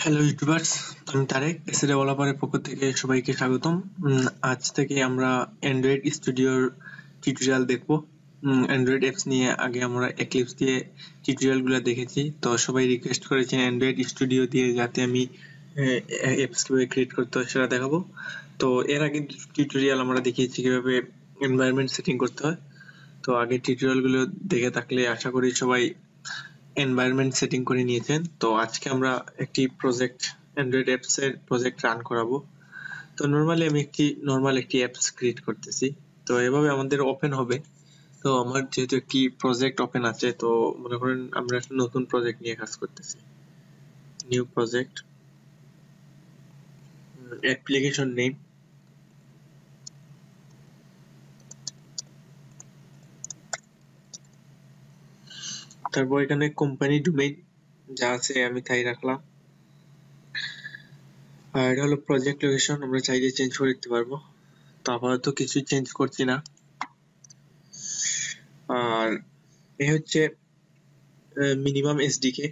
Hello YouTubers, আমি Tarique SA ডেভেলপারের পক্ষ থেকে সবাইকে স্বাগতম। আজ থেকে আমরা অ্যান্ড্রয়েড স্টুডিওর টিউটোরিয়াল দেখব। অ্যান্ড্রয়েড অ্যাপস নিয়ে আগে আমরা এক্লিপস দিয়ে টিউটোরিয়ালগুলো দেখেছি, তো সবাই রিকোয়েস্ট করেছেন অ্যান্ড্রয়েড স্টুডিও দিয়ে যাতে আমি অ্যাপস কিভাবে ক্রিয়েট করতে হয় সেটা দেখাবো। তো এর আগে টিউটোরিয়াল আমরা দেখিয়েছি কিভাবে এনভায়রনমেন্ট সেটিং করতে হয়। তো আগের টিউটোরিয়ালগুলো দেখে থাকলে আশা করি সবাই এনভায়রনমেন্ট সেটিং করে নিয়েছেন। তো আজকে আমরা একটি প্রজেক্ট অ্যান্ড্রয়েড অ্যাপস এর প্রজেক্ট রান করাবো। তো নরমালি আমি নরমাল একটি অ্যাপস ক্রিয়েট করতেছি। তো এভাবে আমাদের ওপেন হবে। তো আমার যেহেতু একটি প্রজেক্ট ওপেন আছে, তো মনে করেন আমরা একটা নতুন প্রজেক্ট নিয়ে কাজ করতেছি। নিউ প্রজেক্ট, অ্যাপ্লিকেশন নেম, তারপর এখানে কোম্পানি ডোমেইন যা আছে আমি তাই রাখলাম। আর এটা হলো প্রজেক্ট লোকেশন, আমরা চাইলে চেঞ্জ করে দিতে পারবো। তো আপাতত কিছু চেঞ্জ করছি না। আর এ হচ্ছে মিনিমাম এসডিকে,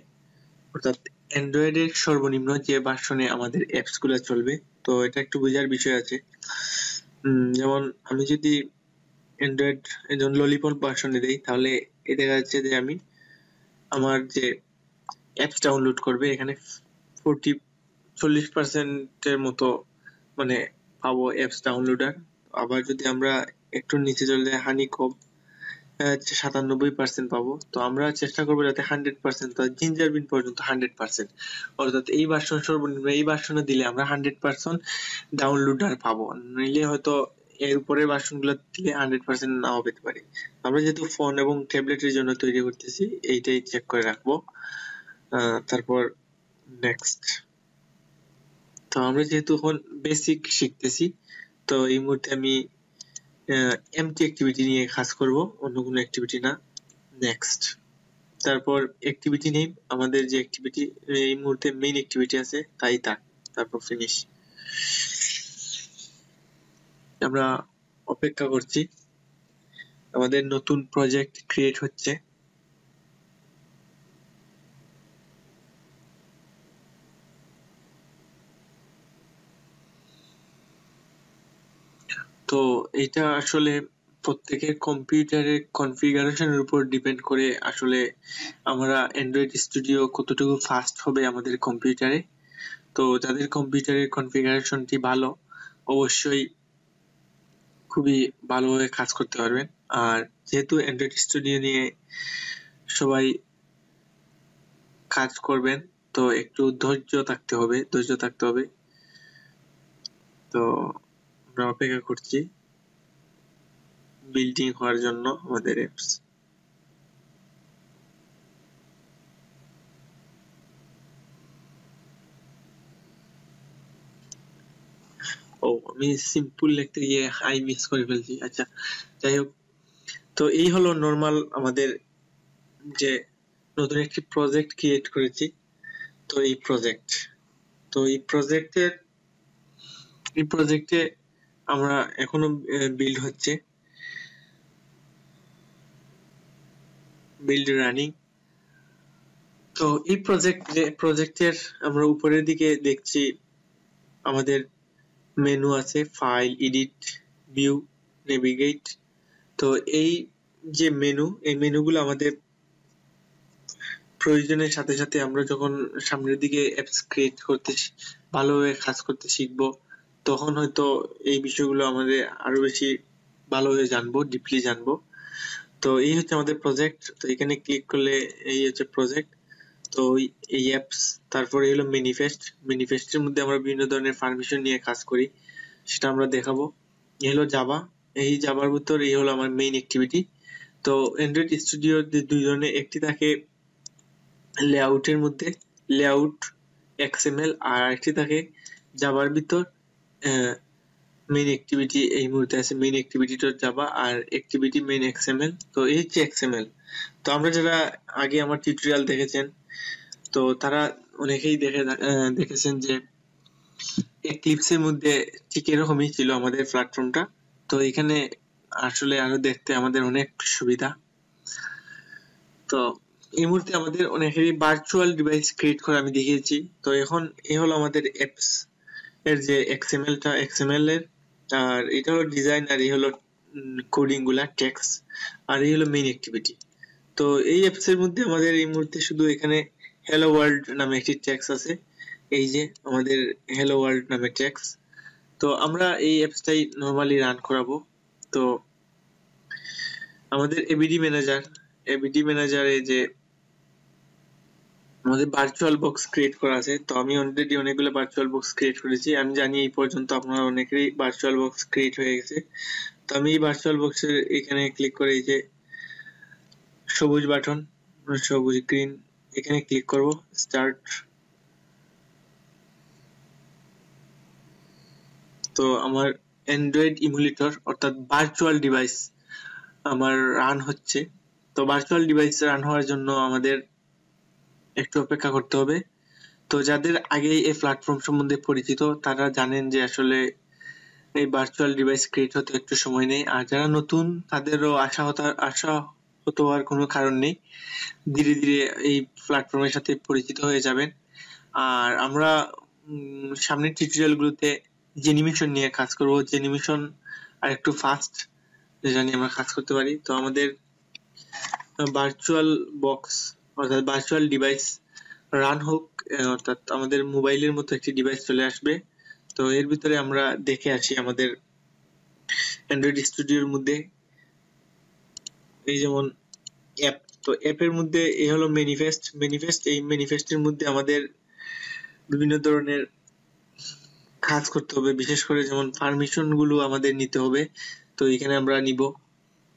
অর্থাৎ অ্যান্ড্রয়েড এর সর্বনিম্ন যে ভার্সনে আমাদের অ্যাপস গুলো চলবে। তো এটা একটু বোঝার বিষয় আছে। যেমন আমি যদি অ্যান্ড্রয়েড যেমন ললিপপ ভার্সনে দেই, তাহলে এ দেখা যাচ্ছে যে আমি আমার যে অ্যাপস ডাউনলোড করবে এখানে 40% এর মতো মানে পাবো অ্যাপস ডাউনলোডার। আবার যদি আমরা একটু নিচে চলে যাই হানিকম, 97% পাবো। তো আমরা চেষ্টা করবো যাতে 100% জিঞ্জার বিন পর্যন্ত 100%, অর্থাৎ এই ভার্সন সর্বনিম্ন এই ভার্সনে দিলে আমরা 100% ডাউনলোডার পাবো। নইলে হয়তো এর উপরের ভার্সন গুলো দিলে 100% নাও পেতে পারি। আমরা যেহেতু ফোন এবং ট্যাবলেটের জন্য তৈরি করতেছি, এইটাই চেক করে রাখবো। তারপর নেক্সট। তো আমরা যেহেতু এখন বেসিক শিখতেছি, তো এই মুহূর্তে আমি এমটি অ্যাক্টিভিটি নিয়ে কাজ করব, অন্য কোনো অ্যাক্টিভিটি না। নেক্সট। তারপর অ্যাক্টিভিটি নেম, আমাদের যে অ্যাক্টিভিটি এই মুহূর্তে মেইন অ্যাক্টিভিটি আছে তাই তারপর ফিনিশ। আমরা অপেক্ষা করছি, আমাদের নতুন প্রজেক্ট ক্রিয়েট হচ্ছে। তো এটা আসলে প্রত্যেকের কম্পিউটারের কনফিগারেশনের উপর ডিপেন্ড করে আসলে আমরা অ্যান্ড্রয়েড স্টুডিও কতটুকু ফাস্ট হবে আমাদের কম্পিউটারে। তো যাদের কম্পিউটারের কনফিগারেশনটি ভালো, অবশ্যই খুবই ভালোভাবে কাজ করতে পারবেন। আর যেহেতু অ্যান্ড্রয়েড স্টুডিও নিয়ে সবাই কাজ করবেন, তো একটু ধৈর্য থাকতে হবে। তো আমরা অপেক্ষা করছি বিল্ডিং হওয়ার জন্য আমাদের অ্যাপস। আমি সিম্পল লিখতে গিয়ে আই মিস করে ফেলছি। আচ্ছা, যাই হোক। তো এই হলো নরমাল আমাদের যে নতুন একটি প্রজেক্ট ক্রিয়েট করেছি। তো এই প্রজেক্টে আমরা এখনো বিল্ড হচ্ছে, বিল্ড রানিং। তো এই প্রজেক্টের আমরা উপরের দিকে দেখছি আমাদের মেনু আছে, ফাইল, এডিট, ভিউ, নেভিগেট। তো এই যে এই মেনুগুলো আমাদের প্রয়োজনের সাথে সাথে আমরা যখন সামনের দিকে অ্যাপস ক্রিয়েট করতে ভালোভাবে কাজ করতে শিখবো, তখন হয়তো এই বিষয়গুলো আমাদের আরো বেশি ভালোভাবে জানবো, ডিপলি জানবো। তো এই হচ্ছে আমাদের প্রজেক্ট। তো এখানে ক্লিক করলে এই হচ্ছে প্রজেক্ট। তো এই অ্যাপস, তারপরে হলো ম্যানিফেস্টের মধ্যে আমরা বিভিন্ন ধরনের পারমিশন নিয়ে কাজ করি, সেটা আমরা দেখাবো। এই হলো জাভা, এই জাভার ভিতর এই হলো আমার মেইন অ্যাক্টিভিটি। তো অ্যান্ড্রয়েড স্টুডিও দুই ধরনের, একটি থাকে লেআউটের মধ্যে, লেআউট এক্সএমএল, আর একটি থাকে জাভার ভিতর মেইন অ্যাক্টিভিটি। এই মুহূর্তে আছে মেইন অ্যাক্টিভিটি ডট জাভা আর অ্যাক্টিভিটি মেইন এক্সএমএল। তো এই হচ্ছে এক্সএমএল। তো আমরা যারা আগে আমার টিউটোরিয়াল দেখেছেন, তো তারা অনেকেই দেখেছেন যে এক্লিপসের মধ্যে ঠিক এরকমই ছিল আমাদের প্ল্যাটফর্মটা। তো এখানে আসলে আরো দেখতে আমাদের অনেক সুবিধা। তো এই মুহূর্তে আমাদের অনেকেরই ভার্চুয়াল ডিভাইস ক্রিয়েট করা আমি দেখিয়েছি। তো এখন এই হলো আমাদের অ্যাপস এর যে এক্সএমএল এর, আর এটা হলো ডিজাইন, আর এই হলো কোডিং গুলা টেক্সট, আর এই হলো মেইন অ্যাক্টিভিটি। তো এই অ্যাপস এর মধ্যে আমাদের এই মুহূর্তে শুধু এখানে হ্যালো ওয়ার্ল্ড নামে একটি টেক্সট আছে, এই যে আমাদের হ্যালো ওয়ার্ল্ড নামে টেক্সট। তো আমরা এই অ্যাপসটাই নরমালি রান করাবো। তো আমাদের এবিডি ম্যানেজারে যে আমাদের ভার্চুয়াল বক্স ক্রিয়েট করা আছে, তো আমি অলরেডি অনেকগুলো ভার্চুয়াল বক্স ক্রিয়েট করেছি। আমি জানি এই পর্যন্ত আপনারা অনেকেরই ভার্চুয়াল বক্স ক্রিয়েট হয়ে গেছে। তো আমি এই ভার্চুয়াল বক্সের এখানে ক্লিক করে এই যে সবুজ বাটন, সবুজ গ্রিন, এখানে ক্লিক করব, স্টার্ট। তো আমার অ্যান্ড্রয়েড ইমুলেটর অর্থাৎ ভার্চুয়াল ডিভাইস আমার রান হচ্ছে। তো ভার্চুয়াল ডিভাইস রান হওয়ার জন্য আমাদের একটু অপেক্ষা করতে হবে। তো যাদের আগে এই প্ল্যাটফর্ম সম্বন্ধে পরিচিত তারা জানেন যে আসলে এই ভার্চুয়াল ডিভাইস ক্রিয়েট হতে একটু সময় নেই, আর যারা নতুন তাদেরও আশাহত হওয়ার কোনো কারণ নেই। ধীরে ধীরে এই প্ল্যাটফর্মের সাথে পরিচিত হয়ে যাবেন। আর আমরা সামনের টিউটোরিয়াল গুলোতে জেনিমেশন নিয়ে কাজ করব। জেনিমেশন আর একটু ফাস্ট, যেটা নিয়ে আমরা কাজ করতে পারি। তো আমাদের ভার্চুয়াল বক্স অর্থাৎ ভার্চুয়াল ডিভাইস রান হোক, অর্থাৎ আমাদের মোবাইলের মতো একটি ডিভাইস চলে আসবে। তো এর ভিতরে আমরা দেখে আসি আমাদের অ্যান্ড্রয়েড স্টুডিওর মধ্যে এই যেমন অ্যাপ। তো অ্যাপের মধ্যে এই হলো ম্যানিফেস্ট। এই ম্যানিফেস্টের মধ্যে আমাদের বিভিন্ন ধরনের কাজ করতে হবে, বিশেষ করে যেমন পারমিশন গুলো আমাদের নিতে হবে। তো এখানে আমরা নিব।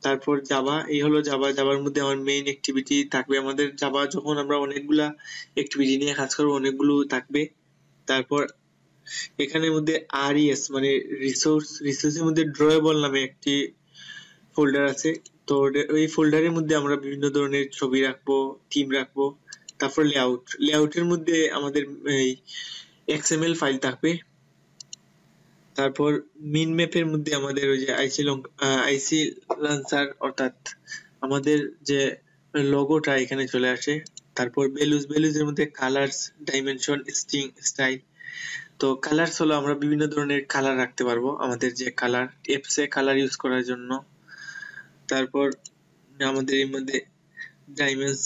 তারপর জাভা, এই হলো জাভার মধ্যে আমার মেইন অ্যাক্টিভিটি থাকবে। আমাদের জাভা যখন আমরা অনেকগুলা অ্যাক্টিভিটি নিয়ে কাজ করবো অনেকগুলো থাকবে। তারপর এখানের মধ্যে RES মানে রিসোর্সের মধ্যে ড্রয়েবল নামে একটি ফোল্ডার আছে। তো ওই ফোল্ডারের মধ্যে আমরা বিভিন্ন ধরনের ছবি রাখবো, থিম রাখবো। তারপর লেআউটের মধ্যে আমাদের এই XML ফাইল থাকবে। তারপর মিন ম্যাপের মধ্যে আমাদের ওই যে আইসি লঞ্চার অর্থাৎ আমাদের যে লোগোটা এখানে চলে আসে। তারপর বেলুজের মধ্যে কালার্স, ডাইমেনশন, স্টাইল। তো কালার্স হলো আমরা বিভিন্ন ধরনের কালার রাখতে পারবো আমাদের যে কালার অ্যাপসে কালার ইউজ করার জন্য। তারপর আমাদের এর মধ্যে ডাইমেন্স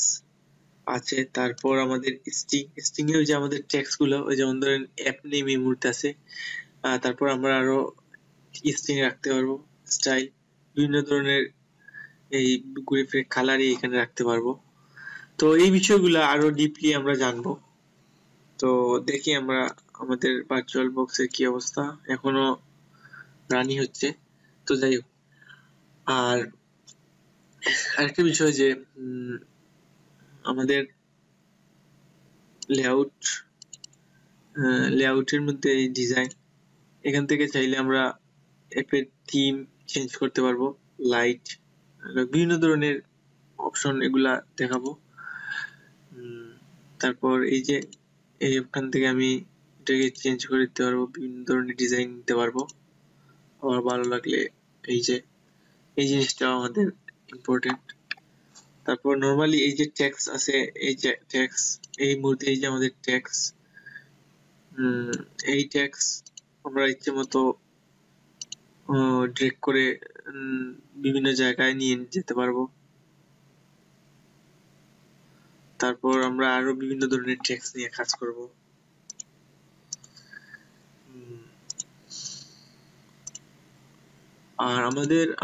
আছে। তারপর আমাদের স্ট্রিং এর যে আমাদের টেক্সট গুলো, ওই যেমন ধরেন অ্যাপ নেম এই মুহূর্তে আছে। তারপর আমরা আরো স্ট্রিং রাখতে পারবো, স্টাইল, বিভিন্ন ধরনের এই ঘুরে ফিরে কালারই এখানে রাখতে পারবো। তো এই বিষয়গুলো আরো ডিপলি আমরা জানবো। তো দেখি আমরা আমাদের ভার্চুয়াল বক্সের কি অবস্থা, এখনো রানি হচ্ছে। তো যাই হোক, আর আরেকটা বিষয় যে আমাদের লেআউটের মধ্যে এই ডিজাইন, এখান থেকে চাইলে আমরা অ্যাপের থিম চেঞ্জ করতে পারবো, লাইট, বিভিন্ন ধরনের অপশন এগুলা দেখাবো। তারপর এই যে এখান থেকে আমি এটাকে চেঞ্জ করে দিতে পারবো, বিভিন্ন ধরনের ডিজাইন দিতে পারবো। আমার ভালো লাগলে এই যে এই জিনিসটা আমাদের ইম্পর্টেন্ট। তারপর নরমালি এই যে ট্যাক্স আছে, এই যে ট্যাক্স এই মুহূর্তে এই যে আমাদের ট্যাক্স, এই ট্যাক্স আমরা ইচ্ছে মতো ড্রেগ করে বিভিন্ন জায়গায় নিয়ে যেতে পারবো। তারপর আমরা আরো বিভিন্ন ধরনের ট্যাক্স নিয়ে কাজ করব। আর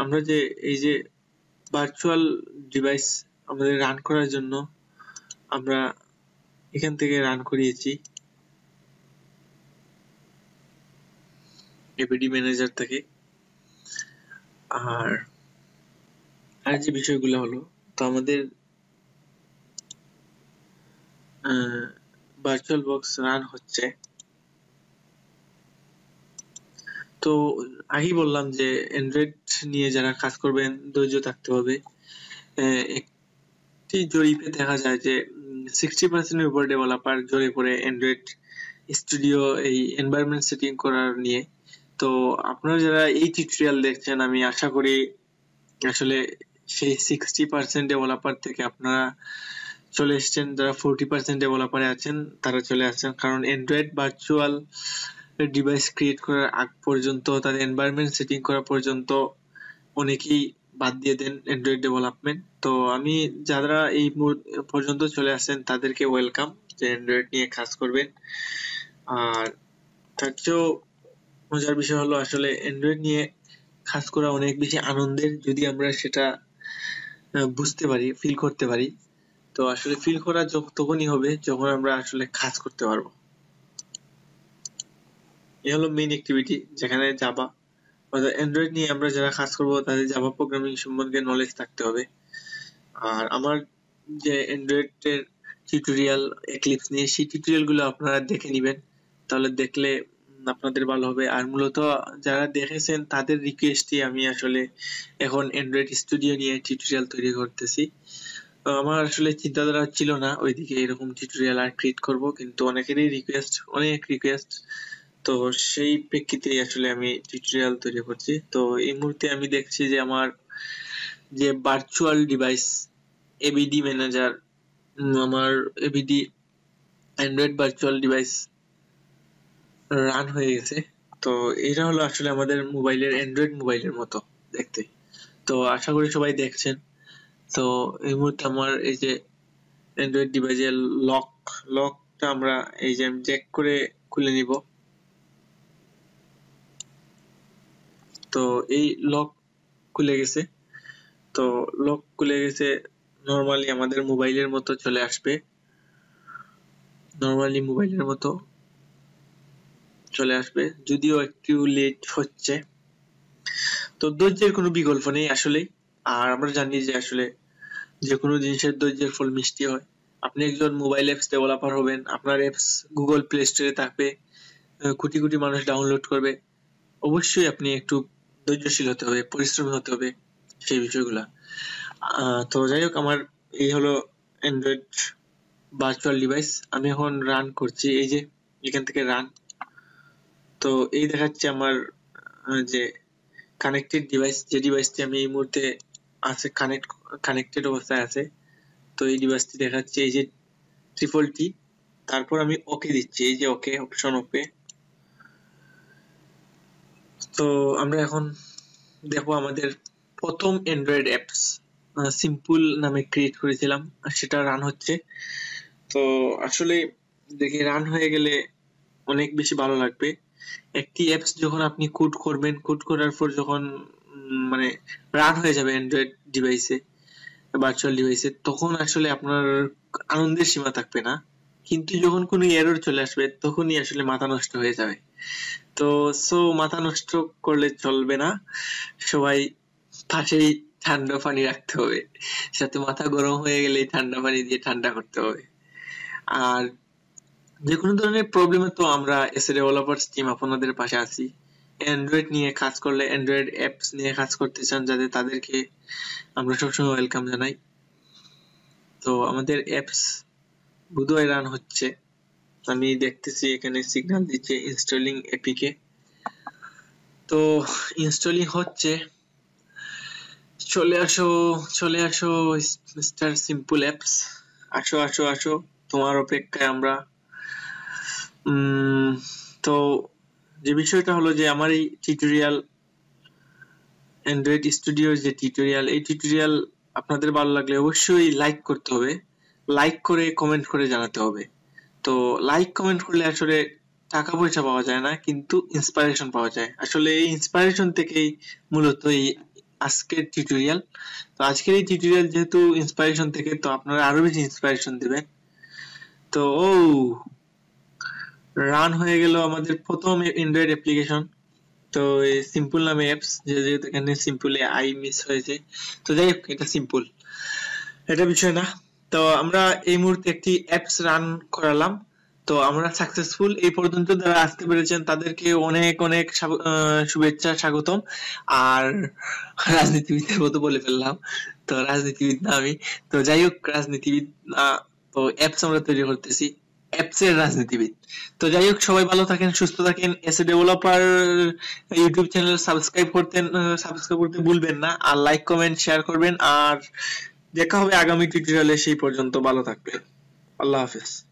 আমরা যে এই যে ভার্চুয়াল ডিভাইস আমাদের রান করার জন্য আমরা এখান থেকে রান করিয়েছি এপিডি ম্যানেজার থেকে। আর যে বিষয়গুলো হলো, তো আমাদের ভার্চুয়াল বক্স রান হচ্ছে। তো আগেই বললাম যে অ্যান্ড্রয়েড নিয়ে যারা কাজ করবেন ধৈর্য থাকতে হবে। একটি জরিপে দেখা যায় যে 60% এর উপর ডেভেলপার ঝরে পড়ে অ্যান্ড্রয়েড স্টুডিও এই এনভায়রনমেন্ট সেটিং করার নিয়ে। তো আপনারা যারা এই টিউটোরিয়াল দেখছেন, আমি আশা করি আসলে সেই 60% ডেভেলপার থেকে আপনারা চলে এসেছেন, যারা 40% ডেভেলপারে আছেন তারা চলে আসছেন, কারণ অ্যান্ড্রয়েড ভার্চুয়াল ডিভাইস ক্রিয়েট করার আগ পর্যন্ত, তাদের এনভায়রনমেন্ট সেটিং করা পর্যন্ত অনেকেই বাদ দিয়ে দেন অ্যান্ড্রয়েড ডেভেলপমেন্ট। তো আমি যারা এই পর্যন্ত চলে আসছেন তাদেরকে ওয়েলকাম, যে অ্যান্ড্রয়েড নিয়ে কাজ করবেন। আর তার চেয়েও মজার বিষয় হলো আসলে অ্যান্ড্রয়েড নিয়ে কাজ করা অনেক বেশি আনন্দের, যদি আমরা সেটা বুঝতে পারি, ফিল করতে পারি। তো আসলে ফিল করা তখনই হবে যখন আমরা আসলে কাজ করতে পারবো। এই হলো মেইন অ্যাক্টিভিটি, যেখানে জাভা অর্থাৎ অ্যান্ড্রয়েড নিয়ে আমরা যারা কাজ করবো তাদের জাভা প্রোগ্রামিং সম্বন্ধে নলেজ থাকতে হবে। আর আমার যে অ্যান্ড্রয়েডের টিউটোরিয়াল এক্লিপস নিয়ে, সেই টিউটোরিয়াল গুলো আপনারা দেখে নিবেন, তাহলে দেখলে আপনাদের ভালো হবে। আর মূলত যারা দেখেছেন তাদের রিকোয়েস্টে আমি আসলে এখন অ্যান্ড্রয়েড স্টুডিও নিয়ে টিউটোরিয়াল তৈরি করতেছি। আমার আসলে চিন্তাধারা ছিল না ওইদিকে এরকম টিউটোরিয়াল আর ক্রিয়েট করব, কিন্তু অনেকেরই অনেক রিকোয়েস্ট, তো সেই প্রেক্ষিতে আসলে আমি টিউটোরিয়াল তৈরি করছি। তো এই মুহূর্তে আমি দেখছি যে আমার যে ভার্চুয়াল ডিভাইস এবিডি ম্যানেজার, আমার ABD Android virtual device run হয়ে গেছে। তো এটা হলো আসলে আমাদের মোবাইলের অ্যান্ড্রয়েড মোবাইলের মতো দেখতে। তো আশা করি সবাই দেখছেন। তো এই মুহূর্তে আমার এই যে অ্যান্ড্রয়েড ডিভাইসের লকটা আমরা এই যে জ্যাক করে খুলে নিব। তো এই লক খুলে গেছে। তো লক খুলে গেছে, নরমালি আমাদের মোবাইলের মতো চলে আসবে, নরমালি মোবাইলের মতো চলে আসবে, যদিও একটু লেট হচ্ছে। তো ধৈর্যের কোনো বিকল্প নেই আসলে। আর আমরা জানি যে আসলে যে কোনো জিনিসের ধৈর্যের ফল মিষ্টি হয়। আপনি একজন মোবাইল অ্যাপস ডেভেলপার হবেন, আপনার অ্যাপস গুগল প্লে স্টোরে থাকবে, কোটি কোটি মানুষ ডাউনলোড করবে, অবশ্যই আপনি একটু ধৈর্যশীল হতে হবে, পরিশ্রমী হতে হবে সেই বিষয়গুলা। তো যাই হোক, আমার এই হলো অ্যান্ড্রয়েড ভার্চুয়াল ডিভাইস, আমি এখন রান করছি, এই যে এখান থেকে রান। তো এই দেখাচ্ছে আমার যে কানেক্টেড ডিভাইস, যে ডিভাইসটি আমি এই মুহূর্তে আছে কানেক্টেড অবস্থায় আছে। তো এই ডিভাইসটি দেখাচ্ছে এই যে T, তারপর আমি ওকে দিচ্ছি, এই যে ওকে অপশন ওকে। তো আমরা এখন দেখো আমাদের প্রথম অ্যান্ড্রয়েড অ্যাপস সিম্পল নামে ক্রিয়েট করেছিলাম, সেটা রান হচ্ছে। তো আসলে দেখে রান হয়ে গেলে অনেক বেশি ভালো লাগবে। একটি অ্যাপস যখন আপনি কোড করবেন, কোড করার পর যখন মানে রান হয়ে যাবে অ্যান্ড্রয়েড ডিভাইসে, ভার্চুয়াল ডিভাইসে, তখন আসলে আপনার আনন্দের সীমা থাকবে না। কিন্তু যখন কোনো এরর চলে আসবে তখনই আসলে মাথা নষ্ট হয়ে যাবে। তো মাথা নষ্ট করলে চলবে না, সবাই পাশেই ঠান্ডা পানি রাখতে হবে, সাথে মাথা গরম হয়ে গেলে ঠান্ডা পানি দিয়ে ঠান্ডা করতে হবে। আর যে কোনো ধরনের প্রবলেমে তো আমরা এস এ ডেভেলপার্স টিম আপনাদের পাশে আছি। অ্যান্ড্রয়েড নিয়ে কাজ করলে, অ্যান্ড্রয়েড অ্যাপস নিয়ে কাজ করতে চান যাদের, তাদেরকে আমরা সবসময় ওয়েলকাম জানাই। তো আমাদের অ্যাপস বোধহয় রান হচ্ছে, আমি দেখতেছি এখানে সিগন্যাল দিচ্ছে ইনস্টলিং এপিকে। তো ইনস্টলিং হচ্ছে, চলে আসো মিস্টার সিম্পল অ্যাপস, আসো তোমার অপেক্ষায় আমরা। তো যে বিষয়টা হলো যে আমার এই টিউটোরিয়াল, অ্যান্ড্রয়েড স্টুডিওর যে টিউটোরিয়াল, এই টিউটোরিয়াল আপনাদের ভালো লাগলে অবশ্যই লাইক করতে হবে, লাইক করে কমেন্ট করে জানাতে হবে। তো লাইক কমেন্ট করলে আসলে টাকা পয়সা পাওয়া যায় না, কিন্তু ইন্সপিরেশন পাওয়া যায়। আসলে এই ইন্সপিরেশন থেকেই মূলত এই আজকের টিউটোরিয়াল। তো আজকের এই টিউটোরিয়াল যেহেতু ইন্সপিরেশন থেকে, তো আপনারা আরো বেশি ইন্সপিরেশন দিবেন। তো রান হয়ে গেল আমাদের প্রথম অ্যান্ড্রয়েড অ্যাপ্লিকেশন। তো এই সিম্পল নামে অ্যাপস, যেহেতু এখানে সিম্পলে আই মিস হয়েছে, তো যাই হোক এটা সিম্পল, এটা বিষয় না। তো আমরা এই মুহূর্তে একটি অ্যাপস রান করালাম, তো আমরা সাকসেসফুল। এই পর্যন্ত যারা আসতে পেরেছেন তাদেরকে অনেক অনেক শুভেচ্ছা, স্বাগতম। আর রাজনীতিবিদের মতো বলে ফেললাম, তো রাজনীতিবিদ না আমি। তো যাই হোক, রাজনীতিবিদ না, তো অ্যাপস আমরা তৈরি করতেছি, অ্যাপস এর রাজনীতিবিদ। তো যাই হোক, সবাই ভালো থাকেন, সুস্থ থাকেন। S A developer YouTube channel subscribe করতে ভুলবেন না, আর লাইক কমেন্ট শেয়ার করবেন। আর দেখা হবে আগামী টিউটোরিয়ালে, সেই পর্যন্ত ভালো থাকবেন। আল্লাহ হাফেজ।